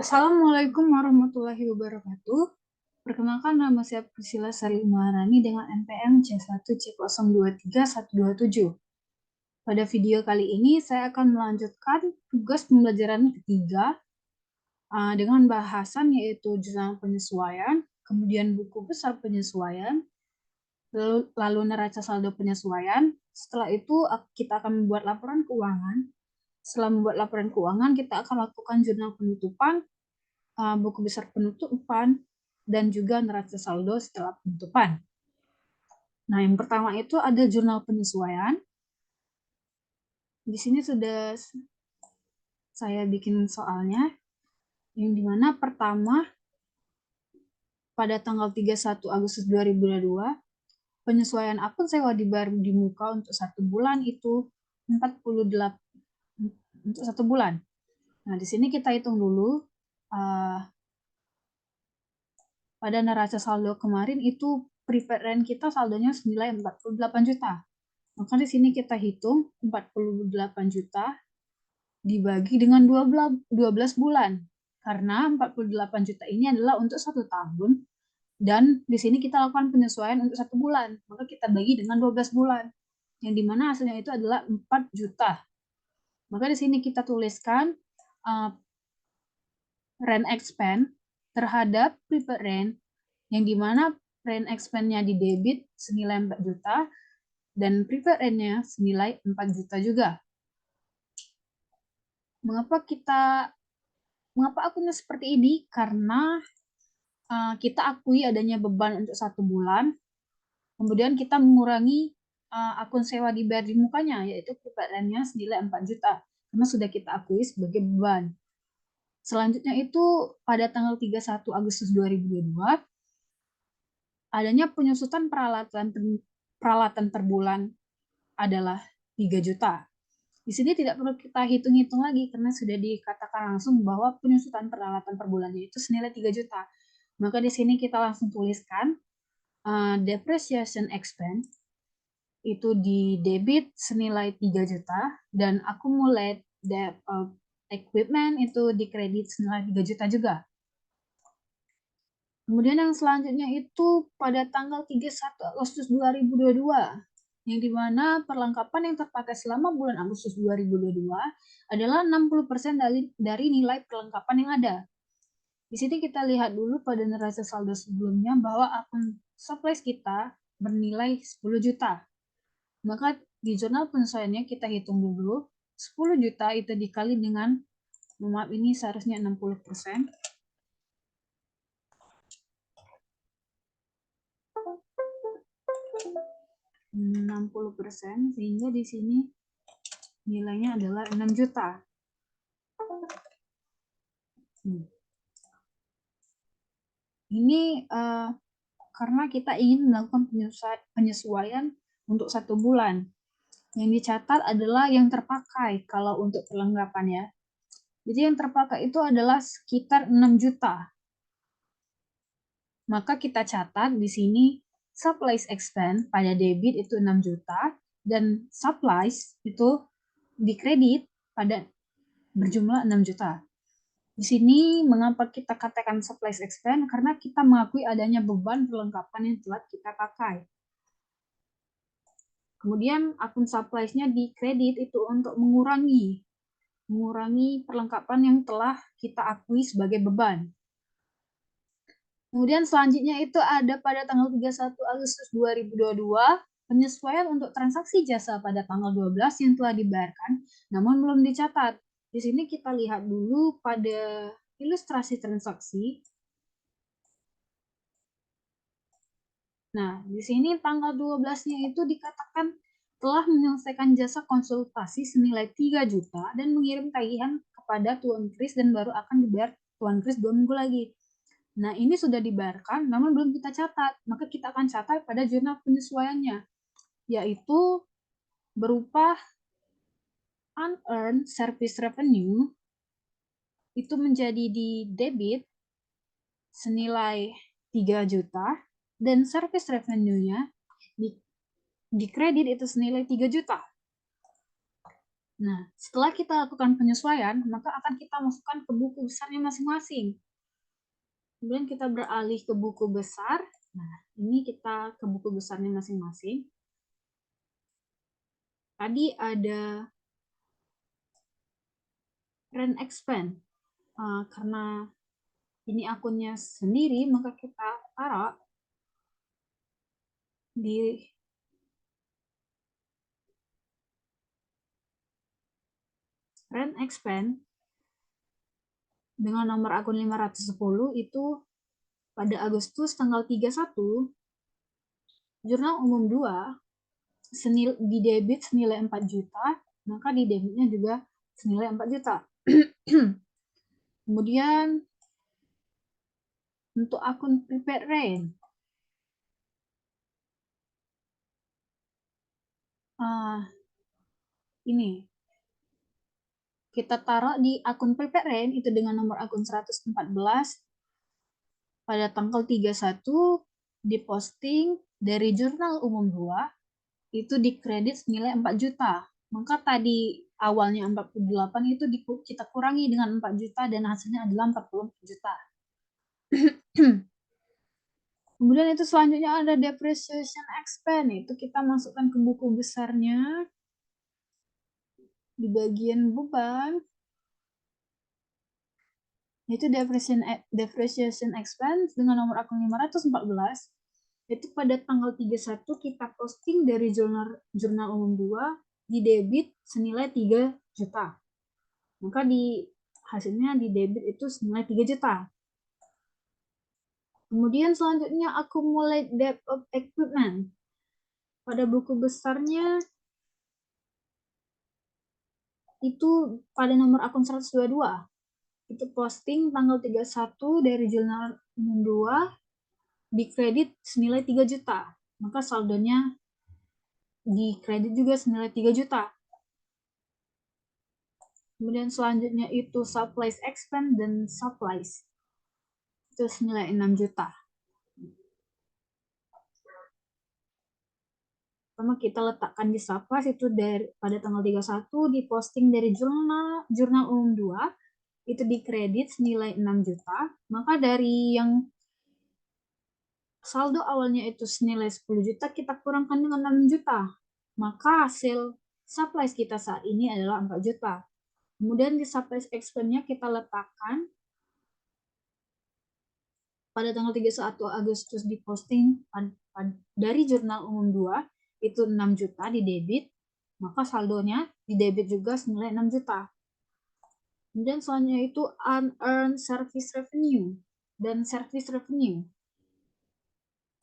Assalamualaikum warahmatullahi wabarakatuh. Perkenalkan, nama saya Priscilla Sari Maharani dengan NPM C1C023-127. Pada video kali ini saya akan melanjutkan tugas pembelajaran ketiga dengan bahasan yaitu jurnal penyesuaian, kemudian buku besar penyesuaian, lalu neraca saldo penyesuaian. Setelah itu kita akan membuat laporan keuangan. Setelah membuat laporan keuangan, kita akan lakukan jurnal penutupan, buku besar penutupan, dan juga neraca saldo setelah penutupan. Nah, yang pertama itu ada jurnal penyesuaian. Di sini sudah saya bikin soalnya, yang dimana pertama pada tanggal 31 Agustus 2022, penyesuaian akun sewa dibayar di muka untuk 1 bulan itu 48 untuk 1 bulan. Nah, di sini kita hitung dulu pada neraca saldo kemarin itu prepaid rent kita saldonya senilai 48 juta. Maka di sini kita hitung 48 juta dibagi dengan 12 bulan. Karena 48 juta ini adalah untuk 1 tahun, dan di sini kita lakukan penyesuaian untuk 1 bulan. Maka kita bagi dengan 12 bulan, yang dimana hasilnya itu adalah 4 juta. Maka di sini kita tuliskan rent expense terhadap prepaid rent, yang dimana rent expense-nya di debit senilai 4 juta, dan prepaid rent-nya senilai 4 juta juga. Mengapa akunnya seperti ini? Karena kita akui adanya beban untuk 1 bulan, kemudian kita mengurangi akun sewa dibayar di mukanya, yaitu prepaid rent-nya senilai 4 juta, karena sudah kita akui sebagai beban. Selanjutnya itu pada tanggal 31 Agustus 2022, adanya penyusutan peralatan per bulan adalah 3 juta. Di sini tidak perlu kita hitung-hitung lagi karena sudah dikatakan langsung bahwa penyusutan peralatan per bulannya itu senilai 3 juta. Maka di sini kita langsung tuliskan depreciation expense itu di debit senilai 3 juta, dan accumulate debt of equipment itu di kredit senilai 3 juta juga. Kemudian yang selanjutnya itu pada tanggal 31 Agustus 2022, yang dimana perlengkapan yang terpakai selama bulan Agustus 2022 adalah 60% dari nilai perlengkapan yang ada. Di sini kita lihat dulu pada neraca saldo sebelumnya bahwa akun supplies kita bernilai 10 juta. Maka di jurnal penyesuaiannya kita hitung dulu 10 juta itu dikali dengan, maaf ini seharusnya 60%. 60%, sehingga di sini nilainya adalah 6 juta. Ini karena kita ingin melakukan penyesuaian untuk 1 bulan. Yang dicatat adalah yang terpakai kalau untuk perlengkapan ya. Jadi yang terpakai itu adalah sekitar 6 juta. Maka kita catat di sini supplies expense pada debit itu 6 juta, dan supplies itu di kredit pada berjumlah 6 juta. Di sini mengapa kita katakan supplies expense? Karena kita mengakui adanya beban perlengkapan yang telah kita pakai. Kemudian akun supplies-nya di kredit itu untuk mengurangi perlengkapan yang telah kita akui sebagai beban. Kemudian selanjutnya itu ada pada tanggal 31 Agustus 2022, penyesuaian untuk transaksi jasa pada tanggal 12 yang telah dibayarkan namun belum dicatat. Di sini kita lihat dulu pada ilustrasi transaksi. Nah, di sini tanggal 12-nya itu dikatakan telah menyelesaikan jasa konsultasi senilai 3 juta dan mengirim tagihan kepada Tuan Kris dan baru akan dibayar Tuan Kris 2 minggu lagi. Nah, ini sudah dibayarkan namun belum kita catat. Maka kita akan catat pada jurnal penyesuaiannya, yaitu berupa unearned service revenue itu menjadi di debit senilai 3 juta, dan service revenue-nya di kredit itu senilai 3 juta. Nah, setelah kita lakukan penyesuaian, maka akan kita masukkan ke buku besarnya masing-masing. Kemudian kita beralih ke buku besar. Nah, ini kita ke buku besarnya masing-masing. Tadi ada rent expense. Karena ini akunnya sendiri, maka kita taruh di rent expense dengan nomor akun 510 itu pada Agustus tanggal 31, jurnal umum 2 di debit senilai 4 juta, maka di debitnya juga senilai 4 juta. Kemudian untuk akun prepaid rent, ini kita taruh di akun prepaid rent itu dengan nomor akun 114 pada tanggal 31 diposting dari jurnal umum 2 itu dikredit senilai 4 juta. Maka tadi awalnya 48 itu kita kurangi dengan 4 juta dan hasilnya adalah 44 juta. Kemudian itu selanjutnya ada depreciation expense. Itu kita masukkan ke buku besarnya di bagian beban. Itu depreciation expense dengan nomor akun 514. Itu pada tanggal 31 kita posting dari jurnal umum 2 di debit senilai 3 juta. Maka hasilnya di debit itu senilai 3 juta. Kemudian selanjutnya accumulate debt of equipment. Pada buku besarnya itu pada nomor akun 122. Itu posting tanggal 31 dari jurnal umum 2 di kredit senilai 3 juta. Maka saldonya di kredit juga senilai 3 juta. Kemudian selanjutnya itu supplies expense dan supplies. Itu senilai 6 juta. Pertama kita letakkan di supplies itu pada tanggal 31 diposting dari jurnal umum 2 itu dikredit senilai 6 juta. Maka dari yang saldo awalnya itu senilai 10 juta kita kurangkan dengan 6 juta. Maka hasil supplies kita saat ini adalah 4 juta. Kemudian di supplies expense-nya kita letakkan pada tanggal 31 Agustus diposting dari jurnal umum 2 itu 6 juta di debit, maka saldonya di debit juga senilai 6 juta. Kemudian selanjutnya itu unearned service revenue dan service revenue.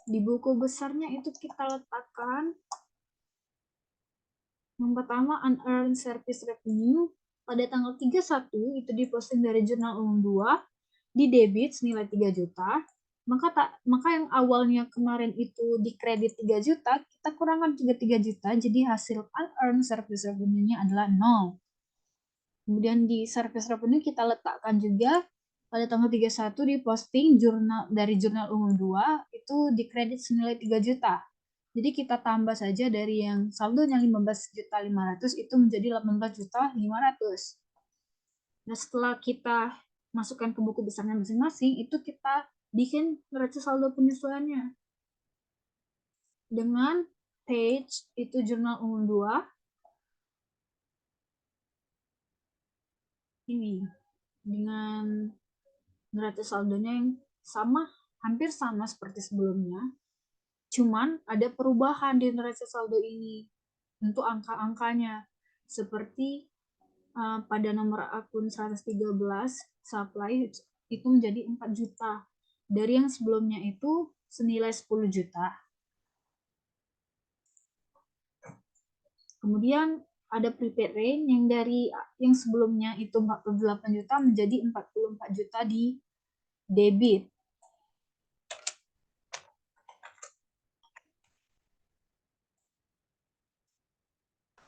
Di buku besarnya itu kita letakkan yang pertama unearned service revenue pada tanggal 31 itu diposting dari jurnal umum 2 di debit senilai 3 juta. Maka yang awalnya kemarin itu di kredit 3 juta, kita kurangkan juga 3 juta, jadi hasil unearned service revenue-nya adalah 0. Kemudian di service revenue kita letakkan juga pada tanggal 31 di posting dari jurnal umum 2 itu di kredit senilai 3 juta. Jadi kita tambah saja dari yang saldonya 15.500 itu menjadi 18.500. Nah, setelah kita masukkan ke buku besarnya masing-masing, itu kita bikin neraca saldo penyesuaiannya. Dengan page itu jurnal umum 2, ini dengan neraca saldonya yang sama, hampir sama seperti sebelumnya. Cuman ada perubahan di neraca saldo ini untuk angka-angkanya. Seperti pada nomor akun 113 supply itu menjadi 4 juta. Dari yang sebelumnya itu senilai 10 juta. Kemudian ada prepaid rent yang dari yang sebelumnya itu 48 juta menjadi 44 juta di debit.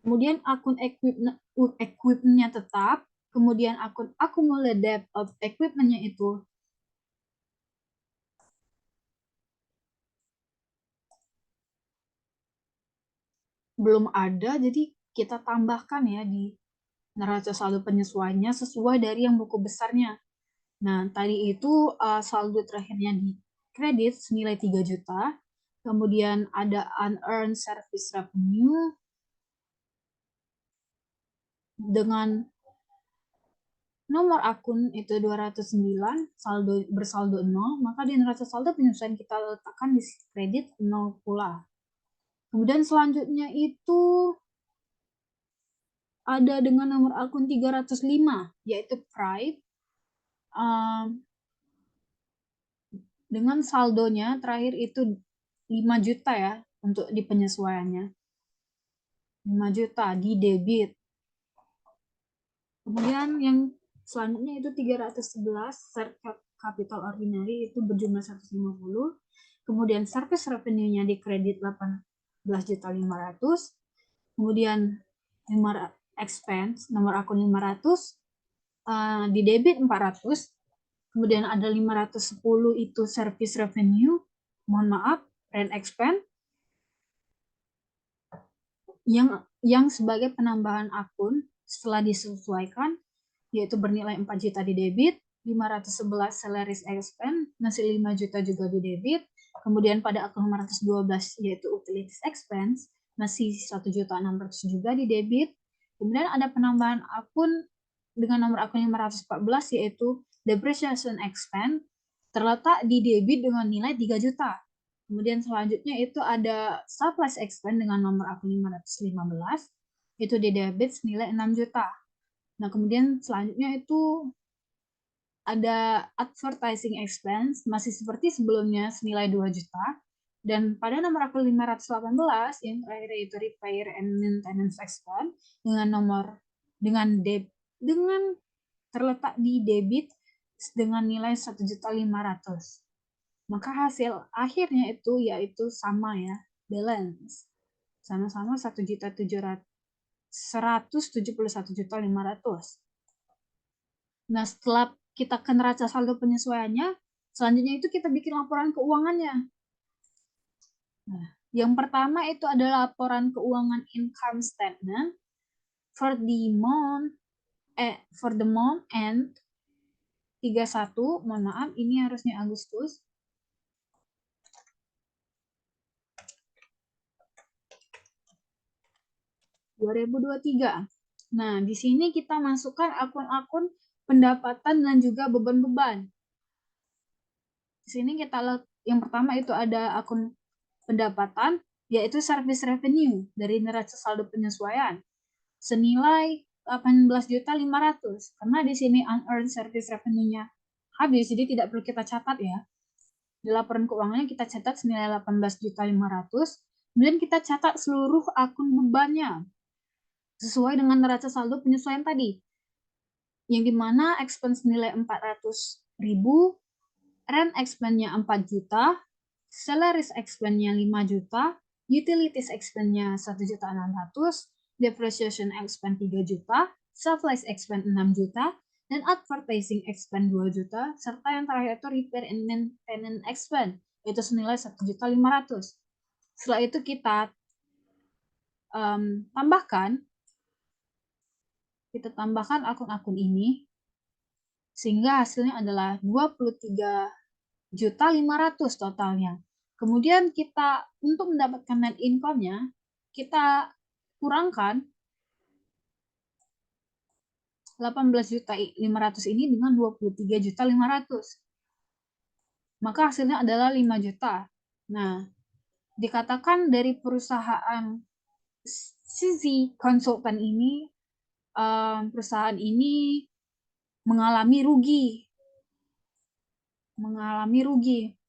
Kemudian akun equipment-nya tetap, kemudian akun accumulated debt of equipment-nya itu belum ada, jadi kita tambahkan ya di neraca saldo penyesuaiannya sesuai dari yang buku besarnya. Nah, tadi itu saldo terakhirnya di kredit senilai 3 juta, kemudian ada unearned service revenue dengan nomor akun itu 209, bersaldo 0, maka di neraca saldo penyesuaian kita letakkan di kredit 0 pula. Kemudian selanjutnya itu ada dengan nomor akun 305, yaitu Pride, dengan saldonya terakhir itu 5 juta ya untuk di penyesuaiannya. 5 juta di debit. Kemudian yang selanjutnya itu 311 capital ordinary itu berjumlah 150. Kemudian service revenue-nya di kredit 18.500. Kemudian expense nomor akun 500, di debit 400. Kemudian ada 510 itu service revenue, mohon maaf, rent expense yang sebagai penambahan akun setelah disesuaikan, yaitu bernilai 4 juta di debit, 511 salaries expense, masih 5 juta juga di debit, kemudian pada akun 512 yaitu utilities expense, masih 1.600.000 juga di debit, kemudian ada penambahan akun dengan nomor akun 514 yaitu depreciation expense, terletak di debit dengan nilai 3 juta. Kemudian selanjutnya itu ada supplies expense dengan nomor akun 515, itu di debit senilai 6 juta. Nah, kemudian selanjutnya itu ada advertising expense, masih seperti sebelumnya senilai 2 juta. Dan pada nomor akun 518, yang terakhir itu repair and maintenance expense, dengan terletak di debit dengan nilai 1.500.000. Maka hasil akhirnya itu yaitu sama ya, balance. Sama-sama 171.500.000. Nah, setelah kita ke neraca saldo penyesuaiannya, selanjutnya itu kita bikin laporan keuangannya. Nah, yang pertama itu adalah laporan keuangan income statement for the month end 31, mohon maaf, ini harusnya Agustus. (2023). Nah, di sini kita masukkan akun-akun pendapatan dan juga beban-beban. Di sini yang pertama itu ada akun pendapatan, yaitu service revenue dari neraca saldo penyesuaian senilai 18.500.000, karena di sini unearned service revenue-nya habis, jadi tidak perlu kita catat ya. Di laporan keuangannya kita catat senilai 18.500.000, kemudian kita catat seluruh akun bebannya sesuai dengan neraca saldo penyesuaian tadi, yang dimana expense nilai 400.000, rent expense-nya 4 juta, salaries expense-nya 5 juta, utilities expense-nya 1.600.000, depreciation expense 3 juta, supplies expense 6 juta, dan advertising expense 2 juta, serta yang terakhir itu repair and maintenance expense, itu senilai 1.500.000. Setelah itu kita tambahkan akun-akun ini, sehingga hasilnya adalah 23.500.000 totalnya. Kemudian kita untuk mendapatkan net income-nya, kita kurangkan 18.500.000 ini dengan 23.500.000. Maka hasilnya adalah 5 juta. Nah, dikatakan dari perusahaan CZ Konsultan ini, perusahaan ini mengalami rugi.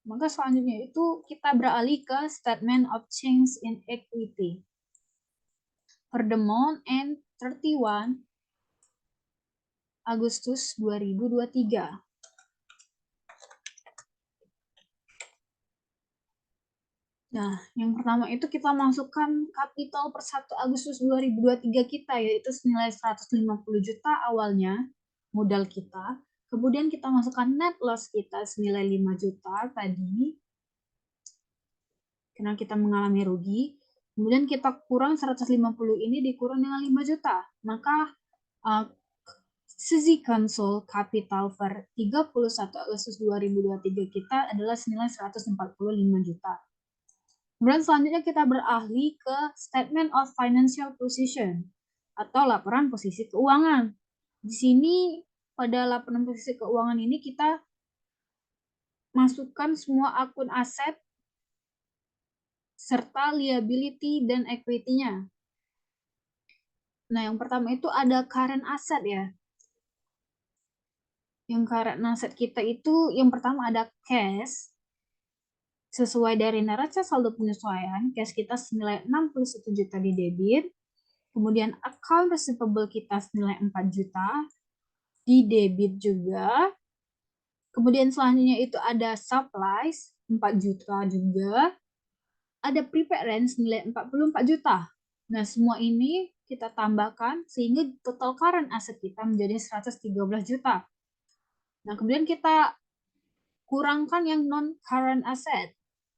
Maka selanjutnya itu kita beralih ke statement of change in equity for the month end 31 Agustus 2023. Nah, yang pertama itu kita masukkan kapital per 1 Agustus 2023 kita, yaitu senilai 150 juta awalnya modal kita. Kemudian kita masukkan net loss kita senilai 5 juta tadi, karena kita mengalami rugi. Kemudian kita kurang 150 ini dikurang dengan 5 juta. Maka Sisi Consol Capital per 31 Agustus 2023 kita adalah senilai 145 juta. Kemudian selanjutnya kita beralih ke Statement of Financial Position atau laporan posisi keuangan. Di sini pada laporan posisi keuangan ini kita masukkan semua akun aset serta liability dan equity-nya. Nah, yang pertama itu ada current asset ya. Yang current asset kita itu yang pertama ada cash. Sesuai dari neraca saldo penyesuaian, cash kita senilai 61 juta di debit. Kemudian account receivable kita senilai 4 juta di debit juga. Kemudian selanjutnya itu ada supplies 4 juta juga. Ada prepaid rent senilai 44 juta. Nah, semua ini kita tambahkan sehingga total current asset kita menjadi 113 juta. Nah, kemudian kita kurangkan yang non-current asset.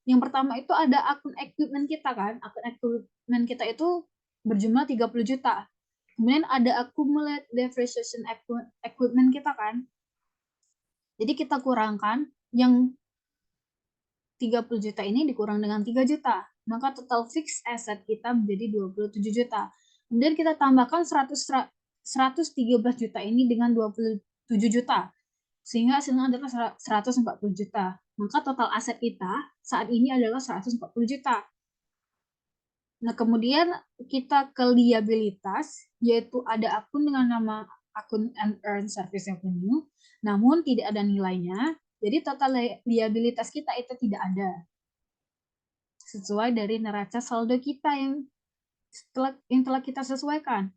Yang pertama itu ada akun equipment kita kan. Akun equipment kita itu berjumlah 30 juta. Kemudian ada accumulate depreciation equipment kita kan. Jadi kita kurangkan yang 30 juta ini dikurang dengan 3 juta. Maka total fixed asset kita menjadi 27 juta. Kemudian kita tambahkan 113 juta ini dengan 27 juta. Sehingga hasilnya adalah 140 juta. Maka total aset kita saat ini adalah 140 juta. Nah, kemudian kita ke liabilitas, yaitu ada akun dengan nama akun Unearned Service Revenue, namun tidak ada nilainya. Jadi total liabilitas kita itu tidak ada. Sesuai dari neraca saldo kita yang telah kita sesuaikan.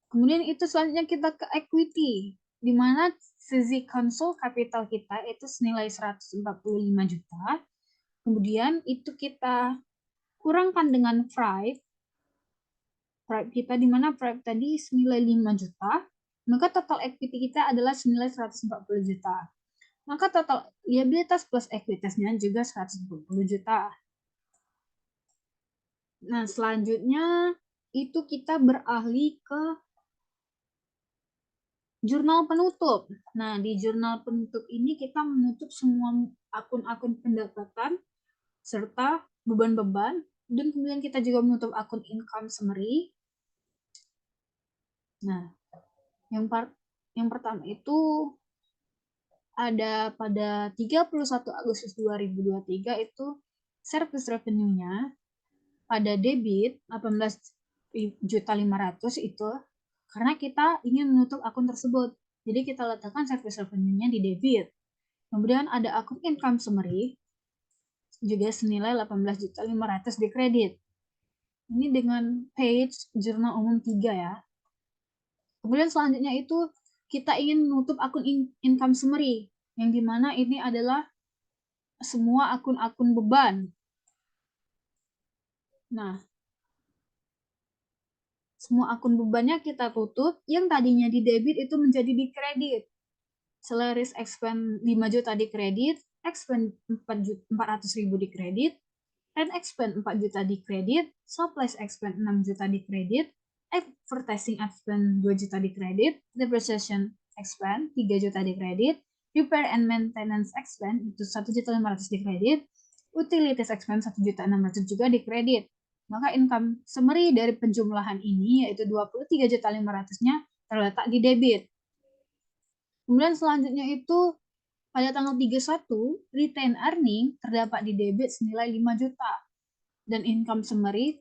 Kemudian itu selanjutnya kita ke equity, di mana sisi Consol capital kita itu senilai 145 juta. Kemudian itu kita kurangkan dengan Prime kita, di mana Prime tadi senilai 5 juta, maka total equity kita adalah senilai 140 juta. Maka total liabilitas plus ekuitasnya juga 140 juta. Nah, selanjutnya itu kita beralih ke jurnal penutup. Nah, di jurnal penutup ini kita menutup semua akun-akun pendapatan serta beban-beban, dan kemudian kita juga menutup akun income summary. Nah, yang pertama itu ada pada 31 Agustus 2023 itu service revenue-nya pada debit 18.500.000 itu karena kita ingin menutup akun tersebut. Jadi kita letakkan service revenue-nya di debit. Kemudian ada akun income summary juga senilai 18.500.000 di kredit. Ini dengan page jurnal umum 3 ya. Kemudian selanjutnya itu kita ingin menutup akun income summary, yang dimana ini adalah semua akun-akun beban. Nah, semua akun bebannya kita tutup, yang tadinya di debit itu menjadi di kredit. Salaries expense 5 juta di kredit, expense 400.000 di kredit, rent expense 4 juta di kredit, supplies expense 6 juta di kredit, advertising expense 2 juta di kredit, depreciation expense 3 juta di kredit, repair and maintenance expense itu 1.500.000 di kredit, utilities expense 1.600.000 juga di kredit. Maka income summary dari penjumlahan ini yaitu 23.500.000-nya terletak di debit. Kemudian selanjutnya itu pada tanggal 31, retained earning terdapat di debit senilai 5 juta. Dan income summary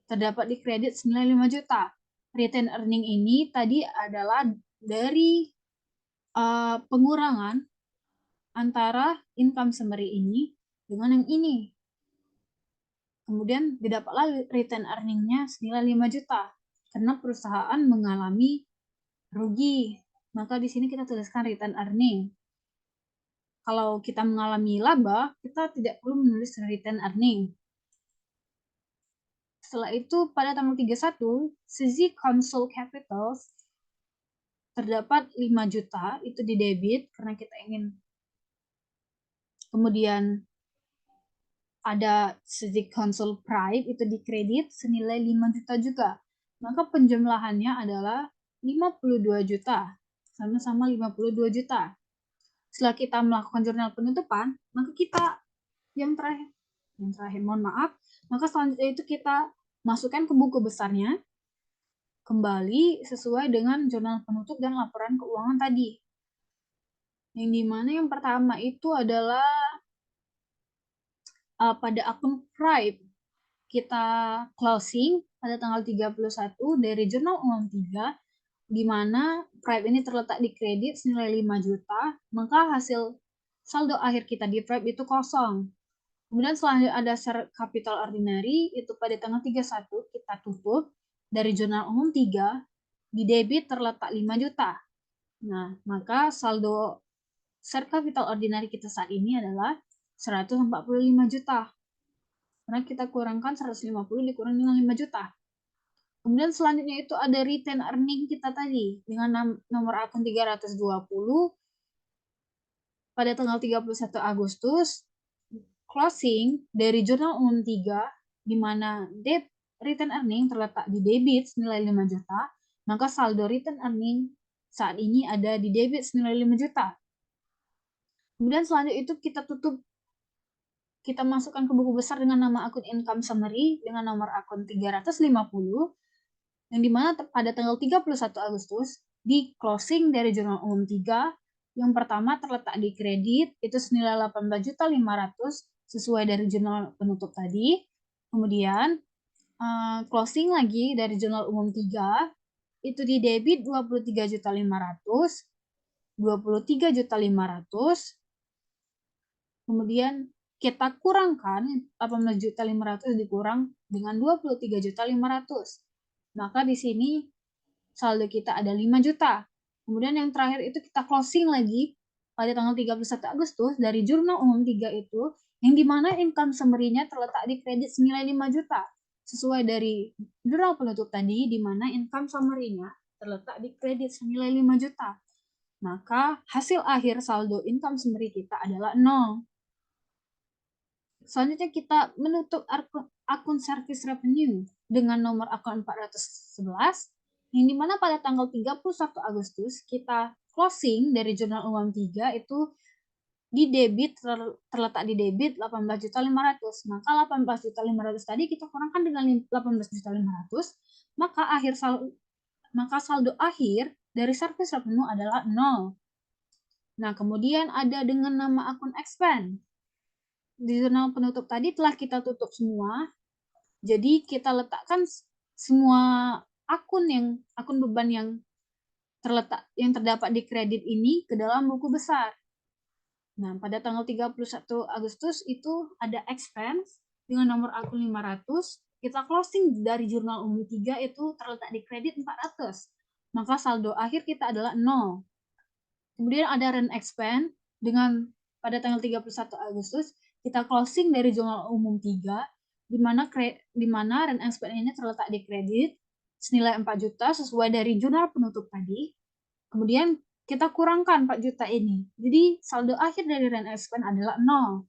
terdapat di kredit senilai 5 juta. Retained earning ini tadi adalah dari pengurangan antara income summary ini dengan yang ini. Kemudian didapatlah retained earning-nya senilai 5 juta. Karena perusahaan mengalami rugi. Maka di sini kita tuliskan retained earning. Kalau kita mengalami laba, kita tidak perlu menulis retained earning. Setelah itu, pada tanggal 31, sisi Consol Capital terdapat 5 juta, itu di debit, karena kita ingin. Kemudian ada sisi Consol Prime, itu di kredit, senilai 5 juta juga. maka penjumlahannya adalah 52 juta, sama-sama 52 juta. Setelah kita melakukan jurnal penutupan, maka kita yang terakhir, mohon maaf, maka selanjutnya itu kita masukkan ke buku besarnya kembali sesuai dengan jurnal penutup dan laporan keuangan tadi. Yang dimana yang pertama itu adalah pada akun Prime kita closing pada tanggal 31 dari jurnal umum 3, di mana Prime ini terletak di kredit senilai 5 juta, maka hasil saldo akhir kita di Prime itu kosong. Kemudian selanjutnya ada share capital ordinary, itu pada tanggal 31 kita tutup dari jurnal umum 3, di debit terletak 5 juta. Nah, maka saldo share capital ordinary kita saat ini adalah 145 juta. Karena kita kurangkan 150 dikurang dengan 5 juta. Kemudian selanjutnya itu ada retain earning kita tadi dengan nomor akun 320 pada tanggal 31 Agustus closing dari jurnal umum 3 di mana retain earning terletak di debit senilai 5 juta, maka saldo retain earning saat ini ada di debit senilai 5 juta. Kemudian selanjutnya itu kita masukkan ke buku besar dengan nama akun income summary dengan nomor akun 350 yang dimana pada tanggal 31 Agustus di closing dari jurnal umum 3 yang pertama terletak di kredit itu senilai 18.500 sesuai dari jurnal penutup tadi. Kemudian closing lagi dari jurnal umum 3 itu di debit 23.500, 23.500. Kemudian kita kurangkan 18.500 dikurang dengan 23.500. Maka di sini saldo kita ada 5 juta. Kemudian yang terakhir itu kita closing lagi pada tanggal 31 Agustus dari jurnal umum 3 itu, yang dimana income summary-nya terletak di kredit senilai 5 juta. Sesuai dari jurnal penutup tadi, dimana income summary-nya terletak di kredit senilai 5 juta. Maka hasil akhir saldo income summary kita adalah 0. Selanjutnya kita menutup akun service revenue dengan nomor akun 411, yang dimana pada tanggal 31 Agustus kita closing dari jurnal umum 3 itu di debit terletak di debit 18.500. Maka 18.500 tadi kita kurangkan dengan 18.500, maka saldo akhir dari service revenue adalah 0. Nah, kemudian ada dengan nama akun expand. Di jurnal penutup tadi telah kita tutup semua. Jadi kita letakkan semua akun beban yang terdapat di kredit ini ke dalam buku besar. Nah, pada tanggal 31 Agustus itu ada expense dengan nomor akun 500. Kita closing dari jurnal umum 3 itu terletak di kredit 400. Maka saldo akhir kita adalah 0. Kemudian ada rent expense dengan pada tanggal 31 Agustus kita closing dari jurnal umum 3 di mana rent expense ini terletak di kredit senilai 4 juta sesuai dari jurnal penutup tadi. Kemudian kita kurangkan 4 juta ini. Jadi saldo akhir dari rent expense adalah 0.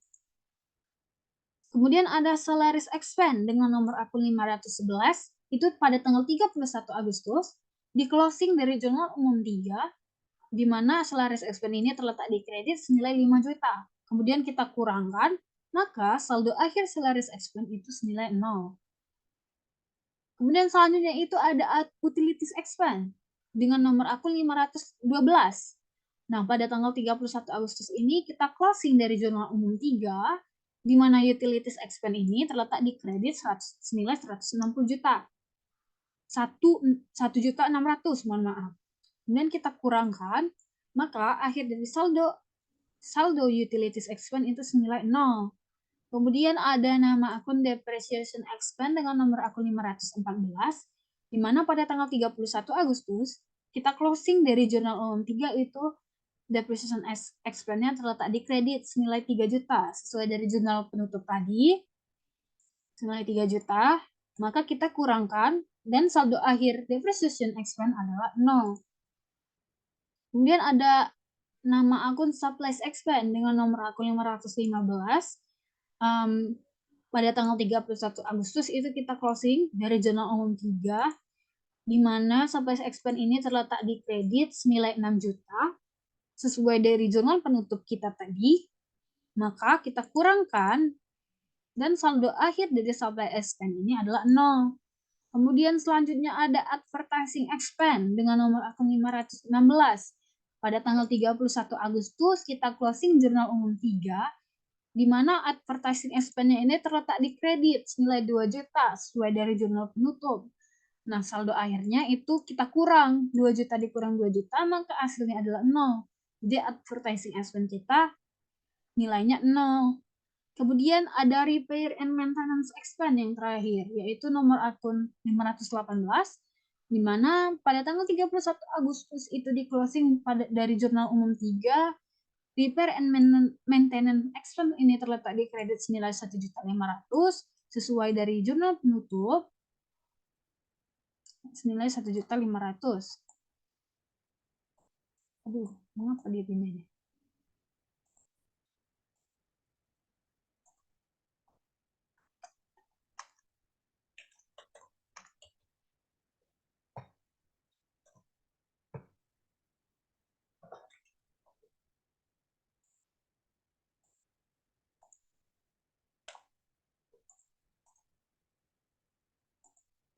Kemudian ada salaries expense dengan nomor akun 511 itu pada tanggal 31 Agustus di closing dari jurnal umum 3 di mana salaries expense ini terletak di kredit senilai 5 juta. Kemudian kita kurangkan, maka saldo akhir salaries expense itu senilai 0. Kemudian selanjutnya itu ada utilities expense dengan nomor akun 512. Nah, pada tanggal 31 Agustus ini kita closing dari jurnal umum 3, di mana utilities expense ini terletak di kredit senilai 160 juta. 1.600.000, mohon maaf. Kemudian kita kurangkan, maka akhir dari saldo utilities expense itu senilai 0. Kemudian ada nama akun depreciation expense dengan nomor akun 514, di mana pada tanggal 31 Agustus kita closing dari jurnal umum 3 itu depreciation expense-nya terletak di kredit senilai 3 juta sesuai dari jurnal penutup tadi senilai 3 juta, maka kita kurangkan dan saldo akhir depreciation expense adalah 0. Kemudian ada nama akun supplies expense dengan nomor akun 515. Pada tanggal 31 Agustus itu kita closing dari jurnal umum 3, di mana surplus expense ini terletak di kredit senilai 6 juta, sesuai dari jurnal penutup kita tadi, maka kita kurangkan dan saldo akhir dari surplus expense ini adalah 0. Kemudian selanjutnya ada advertising expense dengan nomor akun 516. Pada tanggal 31 Agustus kita closing jurnal umum 3, di mana advertising expense-nya ini terletak di kredit senilai 2 juta sesuai dari jurnal penutup. Nah, saldo akhirnya itu kita kurang, 2 juta dikurang 2 juta, maka hasilnya adalah 0. Jadi advertising expense kita nilainya 0. Kemudian ada repair and maintenance expense yang terakhir, yaitu nomor akun 518, di mana pada tanggal 31 Agustus itu di closing dari jurnal umum 3, repair and maintenance expense ini terletak di kredit senilai 1.500.000 sesuai dari jurnal penutup senilai 1.500.000. Aduh, mengapa dia pindah?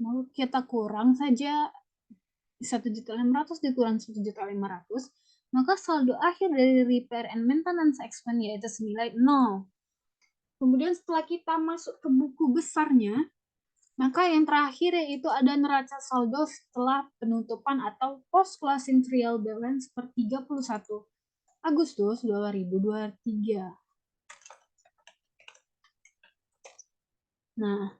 Mau kita kurang saja 1.500.000 dikurang 1.500.000, maka saldo akhir dari repair and maintenance expense yaitu senilai 0. Kemudian setelah kita masuk ke buku besarnya, maka yang terakhir yaitu ada neraca saldo setelah penutupan atau post closing trial balance per 31 Agustus 2023. Nah,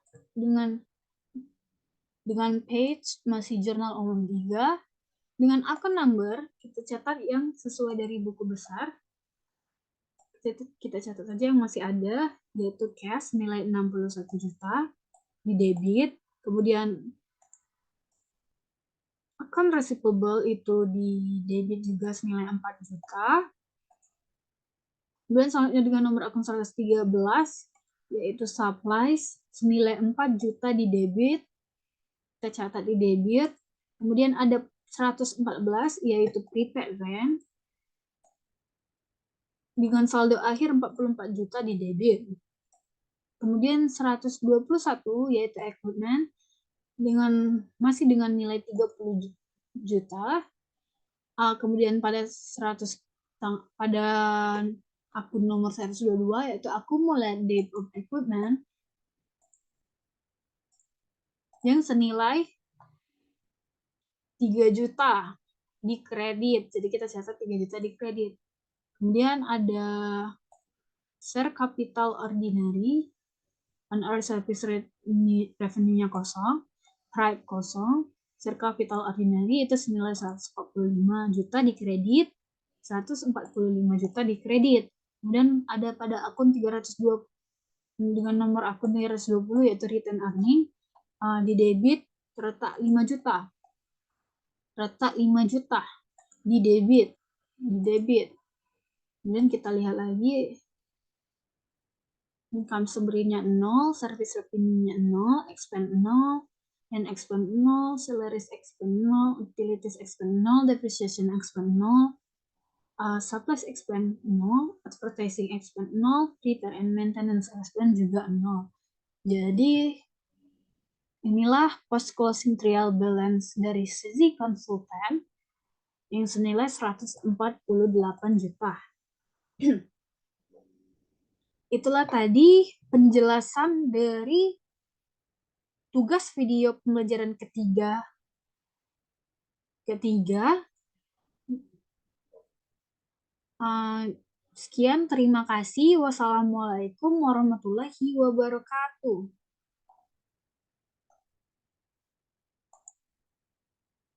dengan page masih jurnal umum 3, dengan akun number kita catat yang sesuai dari buku besar. Kita catat saja yang masih ada, yaitu cash nilai 61 juta di debit, kemudian akun receivable itu di debit juga senilai 4 juta. Kemudian selanjutnya dengan nomor akun 113, yaitu supplies senilai 4 juta di debit, kita catat di debit. Kemudian ada 114, yaitu prepaid rent, dengan saldo akhir 44 juta di debit. Kemudian 121, yaitu equipment, masih dengan nilai 30 juta. Kemudian pada akun nomor 122, yaitu accumulated date of equipment, yang senilai 3 juta di kredit. Jadi kita catat 3 juta di kredit. Kemudian ada share capital ordinary, on our service revenue-nya kosong, right kosong, share capital ordinary itu senilai 145 juta di kredit, 145 juta di kredit. Kemudian ada pada akun 320 dengan nomor akun 320 yaitu return earning, di debit terletak 5 juta. Terletak 5 juta di debit. Kemudian kita lihat lagi income summary-nya 0, service revenue-nya 0, expense 0, and expense 0, salaries expense 0, utilities expense 0, depreciation expense 0, supplies expense 0, advertising expense 0, repair and maintenance expense juga 0. Jadi inilah post closing trial balance dari sisi konsultan yang senilai 148 juta. Itulah tadi penjelasan dari tugas video pembelajaran ketiga. Sekian, terima kasih. Wassalamualaikum warahmatullahi wabarakatuh.